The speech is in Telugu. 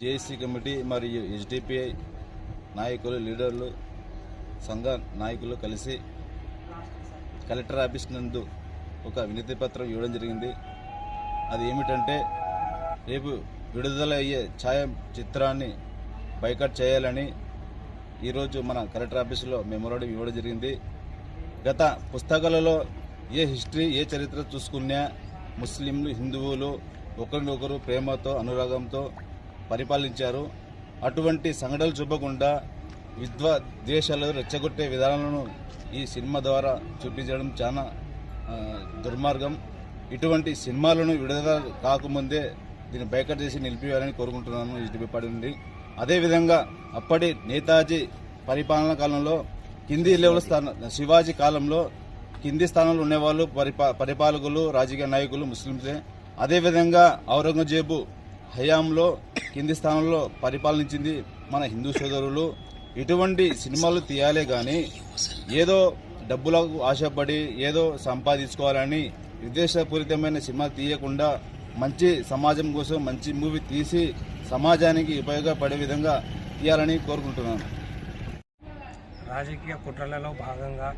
జేఏసీ కమిటీ మరియు ఎస్డిపిఐ నాయకులు, లీడర్లు, సంఘ నాయకులు కలిసి కలెక్టర్ ఆఫీస్ నందు ఒక వినతి పత్రం ఇవ్వడం జరిగింది. అది ఏమిటంటే, రేపు విడుదల అయ్యే ఛాయాచిత్రాన్ని బైకాట్ చేయాలని ఈరోజు మన కలెక్టర్ ఆఫీసులో మెమోరాండం ఇవ్వడం జరిగింది. గత పుస్తకాలలో ఏ హిస్టరీ, ఏ చరిత్ర చూసుకున్నా ముస్లింలు, హిందువులు ఒకరినొకరు ప్రేమతో, అనురాగంతో పరిపాలించారు. అటువంటి సంఘటనలు చూపకుండా విద్వేషాలు రెచ్చగొట్టే విధానాలను ఈ సినిమా ద్వారా చూపించడం చాలా దుర్మార్గం. ఇటువంటి సినిమాలను విడుదల కాకముందే దీన్ని బైకట్ చేసి నిలిపివేయాలని కోరుకుంటున్నాను ఎస్డిపిఐ పార్టీ నుండి. అదేవిధంగా అప్పటి నేతాజీ పరిపాలనా కాలంలో కింది లెవెల్ శివాజీ కాలంలో కింది స్థానంలో ఉండేవాళ్ళు పరిపాలకులు, రాజకీయ నాయకులు ముస్లింసే. అదేవిధంగా ఔరంగజేబు హయాంలో కింది స్థానంలో పరిపాలించింది మన హిందూ సోదరులు. ఇటువంటి సినిమాలు తీయాలే కానీ ఏదో డబ్బులకు ఆశపడి ఏదో సంపాదించుకోవాలని విద్వేషపూరితమైన సినిమా తీయకుండా మంచి సమాజం కోసం మంచి మూవీ తీసి సమాజానికి ఉపయోగపడే విధంగా తీయాలని కోరుకుంటున్నాను. రాజకీయ కుట్రలలో భాగంగా